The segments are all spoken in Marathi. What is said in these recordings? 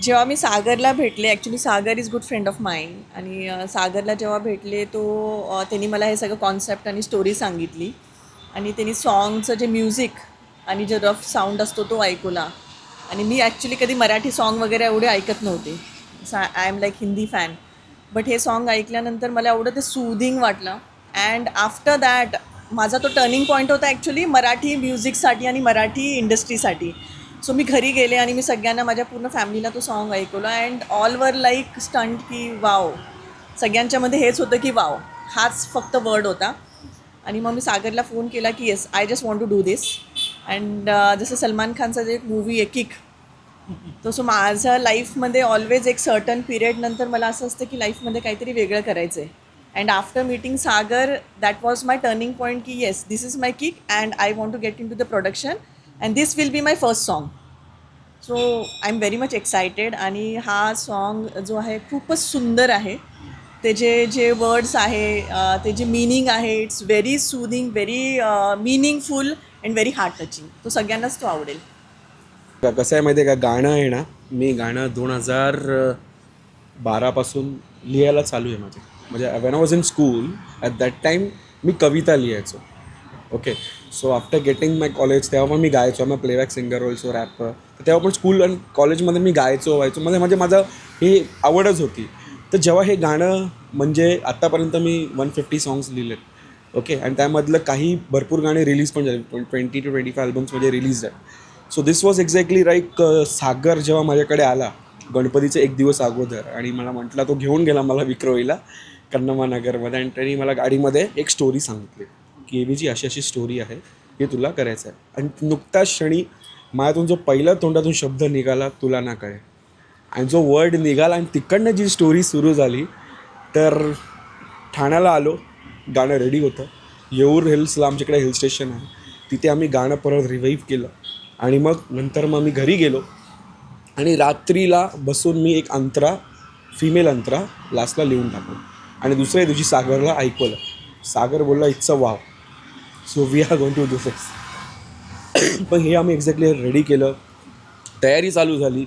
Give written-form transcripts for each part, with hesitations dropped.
जेव्हा मी सागरला भेटले, actually Sagar is good friend of माईन आणि सागरला जेव्हा भेटले त्यांनी मला हे सगळं कॉन्सेप्ट आणि स्टोरी सांगितली आणि त्यांनी सॉन्गचं जे म्युझिक आणि जे रफ साऊंड असतो तो ऐकवला. आणि मी ॲक्च्युली कधी मराठी सॉन्ग वगैरे एवढे ऐकत नव्हते. I am like Hindi fan. But हे सॉन्ग ऐकल्यानंतर मला एवढं ते सूदिंग वाटलं. अँड आफ्टर दॅट माझा तो टर्निंग पॉईंट होता ॲक्च्युली मराठी म्युझिकसाठी आणि मराठी इंडस्ट्रीसाठी. सो मी घरी गेले आणि मी सगळ्यांना माझ्या पूर्ण फॅमिलीला तो सॉन्ग ऐकवला and all were like stunned की वाव. सगळ्यांच्यामध्ये हेच होतं की वाव, हाच फक्त वर्ड होता. आणि मग मी सागरला फोन केला की yes I just want to do this. And जसं सलमान खानचा जे मूवी आहे किक, तसं माझं लाईफमध्ये ऑलवेज एक सर्टन पिरियड नंतर मला असं असतं की लाईफमध्ये काहीतरी वेगळं करायचं आहे. And after meeting Sagar that was my turning point की yes this is my kick and I want to get in to the production and this will be my first song. So I am very much excited. आणि हा सॉन्ग जो आहे खूपच सुंदर आहे. ते जे वर्ड्स आहे, ते जे मीनिंग आहे, it's very soothing, very meaningful and very heart touching. तो सगळ्यांनाच तो आवडेल. कसं आहे माहिती आहे का, गाणं आहे ना, मी गाणं 2012पासून लिहायला चालू आहे माझे. म्हणजे when I was in school at that time मी कविता लिहायचो. Okay, so after getting my college तेव्हा पण मी गायचो. मी प्लेबॅक सिंगर ऑल्सो, रॅपर. तेव्हा पण स्कूल आणि कॉलेजमध्ये मी गायचो म्हणजे माझं ही आवडच होती. तर जेव्हा हे गाणं म्हणजे आत्तापर्यंत मी 150 सॉंग्स लिहिलेत. ओके, आणि त्यामधलं काही भरपूर गाणे रिलीज पण झाले. 20 to 25 अल्बम्स म्हणजे रिलीज आहे. So this was exactly like Sagar जेव्हा माझ्याकडे आला गणपतीचे एक दिवस अगोदर आणि मला म्हटला, तो घेऊन गेला मला विक्रोळीला कन्नमानगरमध्ये. आणि त्यांनी मला गाडीमध्ये एक स्टोरी सांगितली की एबीची अशी अशी स्टोरी आहे, हे तुला करायचं आहे. आणि नुकताच क्षणी माझ्यातून जो पहिला तोंडातून शब्द निघाला, तुला ना कळे, आणि जो वर्ड निघाला आणि तिकडनं जी स्टोरी सुरू झाली, तर ठाण्याला आलो. गाणं रेडी होतं. येऊर हिल्सला आमच्याकडे हिल स्टेशन आहे, तिथे आम्ही गाणं परत रिवाईव्ह केलं. आणि मग नंतर मी घरी गेलो आणि रात्रीला बसून मी एक अंतरा, फिमेल अंतरा लास्टला लिहून टाकलं आणि दुसऱ्या दिवशी सागरला ऐकवलं. सागर बोलला it's a wow, so we are going to do this. पण हे आम्ही एक्झॅक्टली रेडी केलं, तयारी चालू झाली.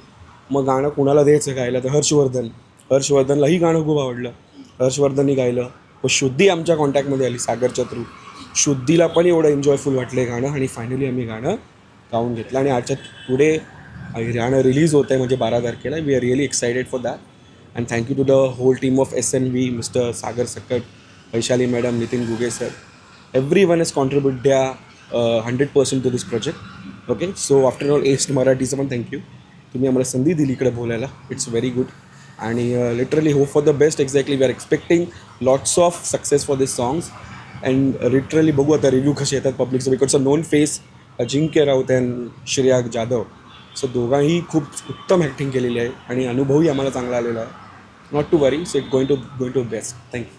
मग गाणं कुणाला द्यायचं गायला, तर हर्षवर्धनलाही गाणं खूप आवडलं. हर्षवर्धननी गायलं. मग शुद्धी आमच्या कॉन्टॅक्टमध्ये आली सागरच्या थ्रू. शुद्धीला पण एवढं एन्जॉयफुल वाटलं गाणं आणि फायनली आम्ही गाणं गाऊन घेतलं. आणि आजच्या पुढे गाणं रिलीज होतं आहे म्हणजे 12 तारखेला. We are really excited for that. And thank you to the whole team of SNV, mister Sagar Sakat, Vaishali madam, Nitin Guge sir. Everyone is contribute द्या 100% to this project. Okay, so after all एस्ट मराठीचं पण थँक्यू. तुम्ही आम्हाला संधी दिली इकडे बोलायला. It's very good. आणि literally hope for the best. Exactly we are expecting lots of success for this songs. And literally बघू आता रिव्ह्यू कसे येतात पब्लिकचं, because a known face Ajinkya Raut and Shreya Jadhav. So दोघांही खूप उत्तम ॲक्टिंग केलेली आहे आणि अनुभवही आम्हाला चांगला आलेला आहे. Not to worry, so it going to best. Thank you.